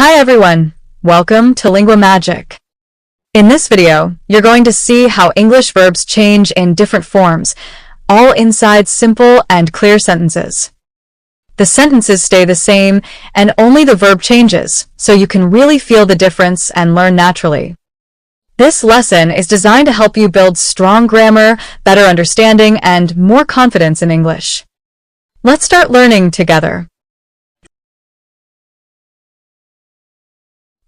Hi everyone! Welcome to Lingua Magic. In this video, you're going to see how English verbs change in different forms, all inside simple and clear sentences. The sentences stay the same, and only the verb changes, so you can really feel the difference and learn naturally. This lesson is designed to help you build strong grammar, better understanding, and more confidence in English. Let's start learning together.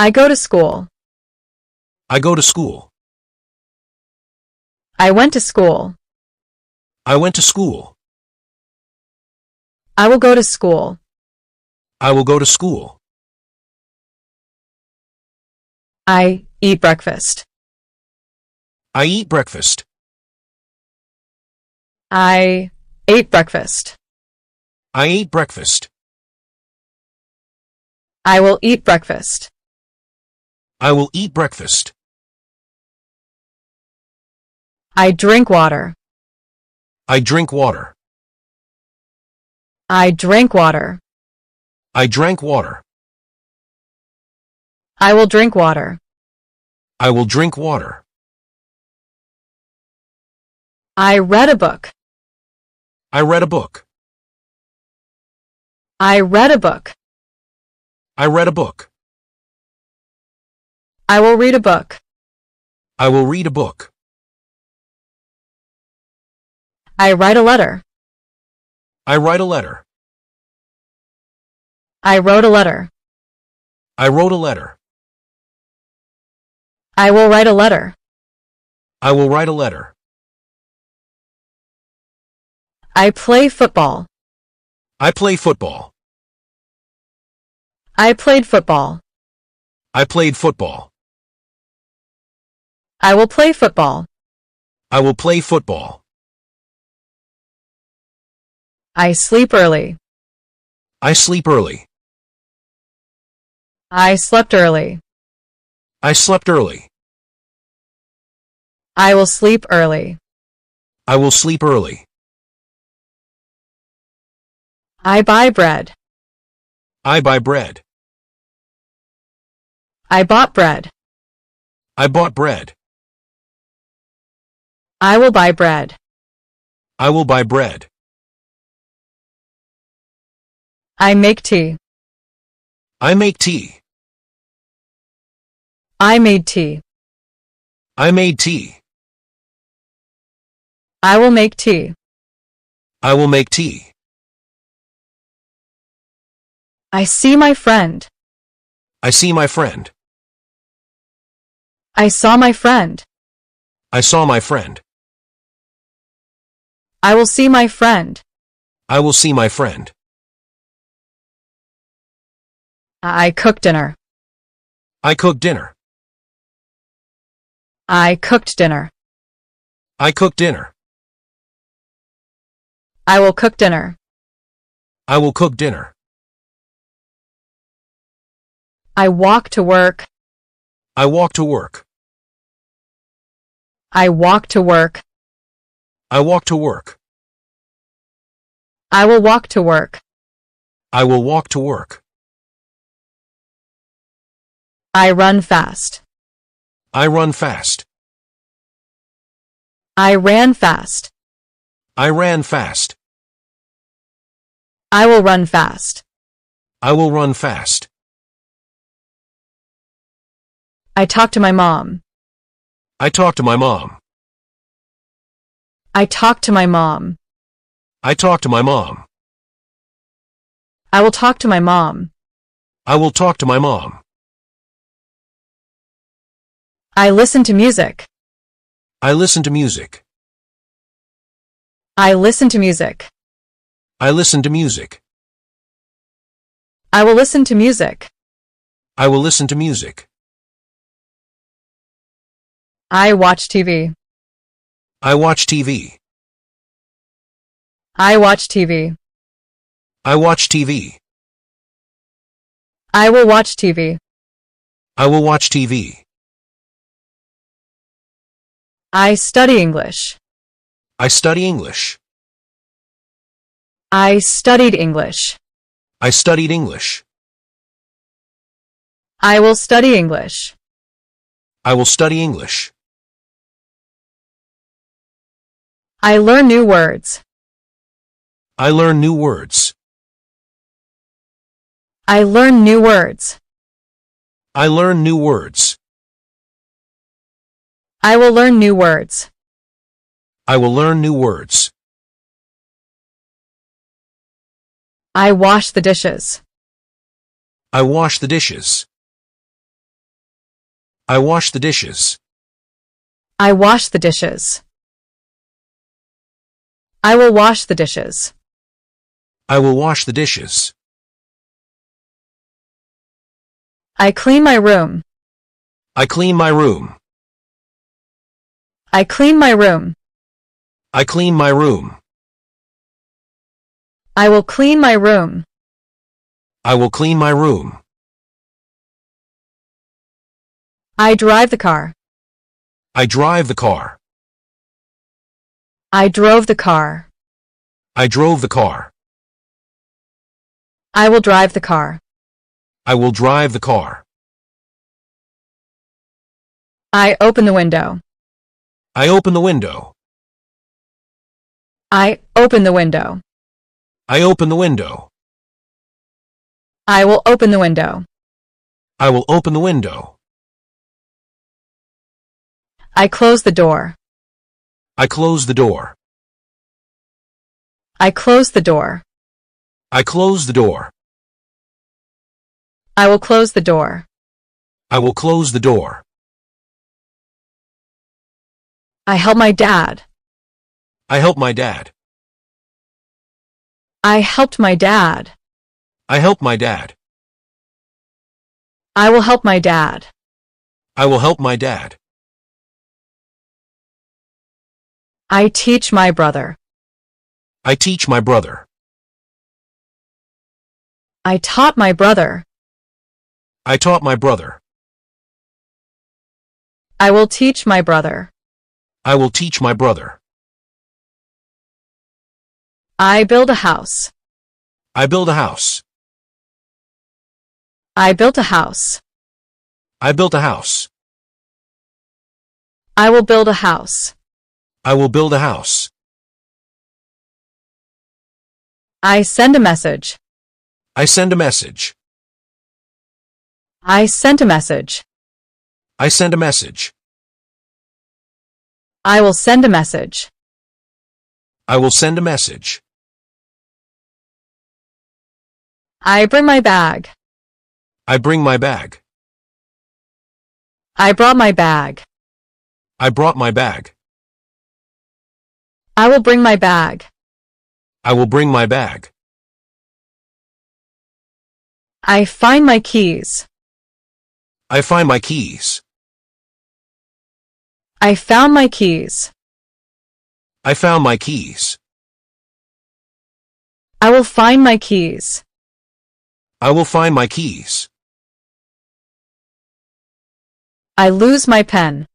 I go to school. I go to school. I went to school. I went to school. I will go to school. I will go to school. I eat breakfast. I eat breakfast. I ate breakfast. I ate breakfast. I will eat breakfast. I will eat breakfast. I drink water. I drink water. I drank water. I drank water. I will drink water. I will drink water. I read a book. I read a book. I read a book. I read a book. I will read a book. I will read a book. I write a letter. I write a letter. I wrote a letter. I wrote a letter. I will write a letter. I will write a letter. I play football. I play football. I played football. I played football. I will play football. I will play football. I sleep early. I sleep early. I slept early. I slept early. I will sleep early. I will sleep early. I buy bread. I buy bread. I bought bread. I bought bread. I will buy bread. I will buy bread. I make tea. I make tea. I made tea. I made tea. I will make tea. I will make tea. I see my friend. I see my friend. I saw my friend. I saw my friend. I will see my friend. I will see my friend. I cook dinner. I cook dinner. I cooked dinner. I cook dinner. I will cook dinner. I will cook dinner. I walk to work. I walk to work. I walk to work. I walk to work. I will walk to work. I will walk to work. I run fast. I run fast. I ran fast. I ran fast. I will run fast. I will run fast. I talk to my mom. I talk to my mom. I talk to my mom. I talk to my mom. I will talk to my mom. I will talk to my mom. I listen to music. I listen to music. I listen to music. I listen to music. I will listen to music. I will listen to music. I watch TV. I watch TV. I watch TV. I watch TV. I will watch TV. I will watch TV. I study English. I study English. I studied English. I studied English. I will study English. I will study English. I learn new words. I learn new words. I learn new words. I learn new words. I will learn new words. I will learn new words. I wash the dishes. I wash the dishes. I wash the dishes. I wash the dishes. I will wash the dishes. I will wash the dishes. I clean my room. I clean my room. I clean my room. I clean my room. I will clean my room. I will clean my room. I drive the car. I drive the car. I drove the car. I drove the car. I will drive the car. I will drive the car. I open the window. I open the window. I open the window. I open the window. I will open the window. I will open the window. I close the door. I close the door. I close the door. I close the door. I will close the door. I will close the door. I help my dad. I help my dad. I helped my dad. I help my dad. I will help my dad. I will help my dad. I teach my brother. I teach my brother. I taught my brother. I taught my brother. I will teach my brother. I will teach my brother. I build a house. I build a house. I built a house. I built a house. I will build a house. I will build a house. I send a message. I send a message. I sent a message. I send a message. I will send a message. I will send a message. I bring my bag. I bring my bag. I brought my bag. I brought my bag. I will bring my bag. I will bring my bag. I find my keys. I find my keys. I found my keys. I found my keys. I will find my keys. I will find my keys. I lose my pen.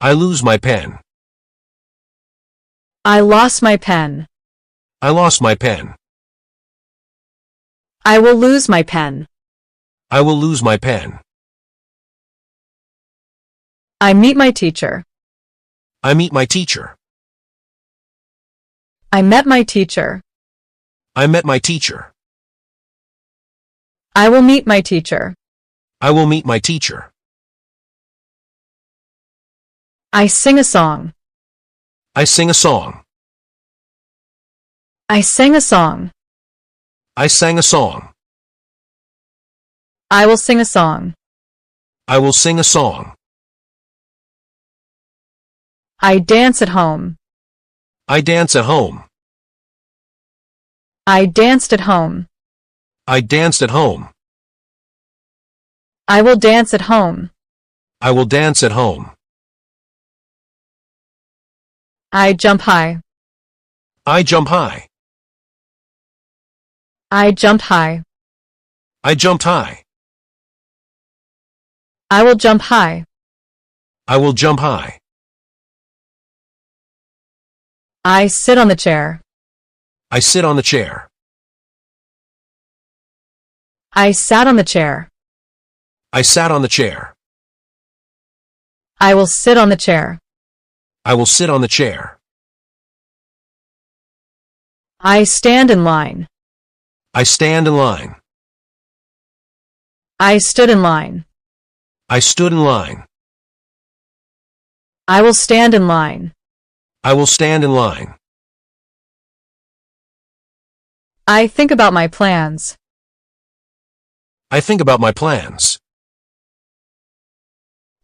I lose my pen. I lost my pen. I lost my pen. I will lose my pen. I will lose my pen. I meet my teacher. I meet my teacher. I met my teacher. I met my teacher. I will meet my teacher. I will meet my teacher. I sing a song. I sing a song. I sang a song. I sang a song. I will sing a song. I will sing a song. I dance at home. I dance at home. I danced at home. I danced at home. I will dance at home. I will dance at home. I jump high. I jump high. I jumped high. I jumped high. I will jump high. I will jump high. I sit on the chair. I sit on the chair. I sat on the chair. I sat on the chair. I will sit on the chair. I will sit on the chair. I stand in line. I stand in line. I stood in line. I stood in line. I will stand in line. I will stand in line. I think about my plans. I think about my plans.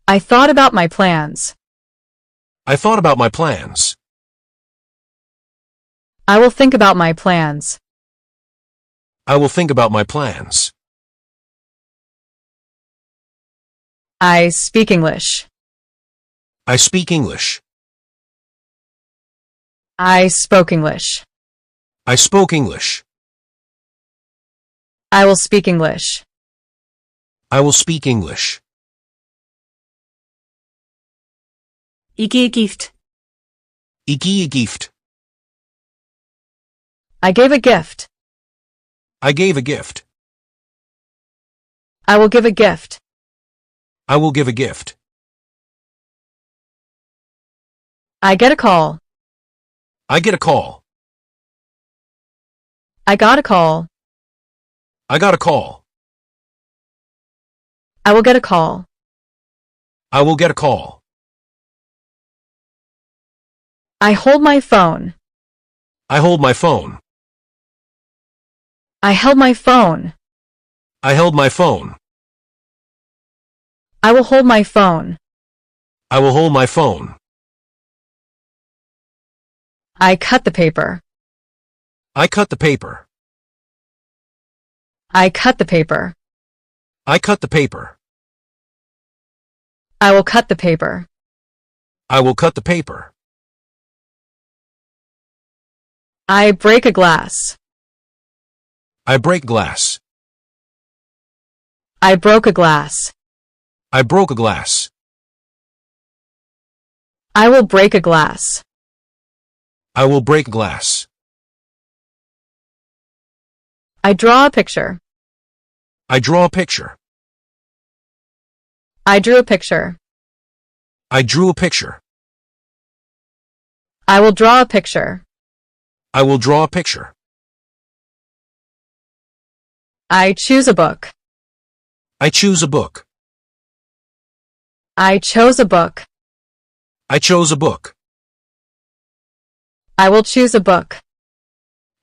I thought about my plans. I thought about my plans. I will think about my plans. I will think about my plans. I speak English. I speak English. I spoke English. I spoke English. I will speak English. I will speak English. Ik gee gift. Ik gee gift. I gave a gift. I gave a gift. I will give a gift. I will give a gift. I get a call. I get a call. I got a call. I got a call. I will get a call. I will get a call. I hold my phone. I hold my phone. I held my phone. I held my phone. I will hold my phone. I will hold my phone. I cut the paper. I cut the paper. I cut the paper. I cut the paper. I will cut the paper. I will cut the paper. I break a glass. I break glass. I broke a glass. I broke a glass. I will break a glass. I will break glass. I draw a picture. I draw a picture. I drew a picture. I drew a picture. I will draw a picture. I will draw a picture. I choose a book. I choose a book. I chose a book. I chose a book. I will choose a book.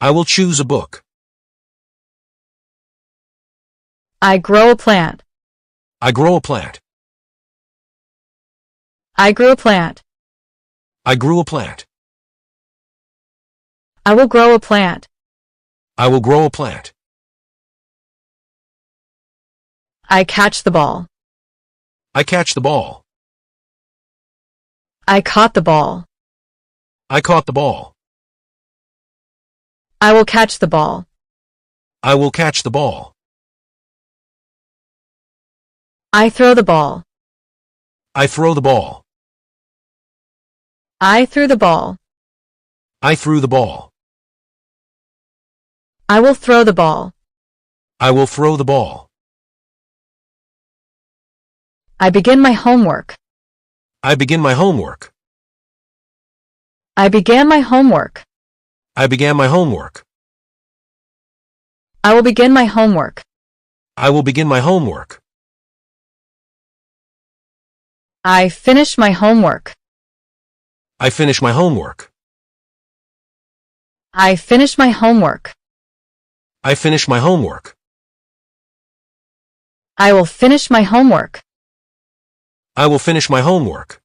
I will choose a book. I grow a plant. I grow a plant. I grew a plant. I grew a plant. I will grow a plant. I will grow a plant. I catch the ball. I catch the ball. I caught the ball. I caught the ball. I will catch the ball. I will catch the ball. I throw the ball. I throw the ball. I threw the ball. I threw the ball. I will throw the ball. I will throw the ball. I begin my homework. I begin my homework. I began my homework. I began my homework. I will begin my homework. I will begin my homework. I finish my homework. I finish my homework. I finish my homework. I finish my homework. I will finish my homework. I will finish my homework.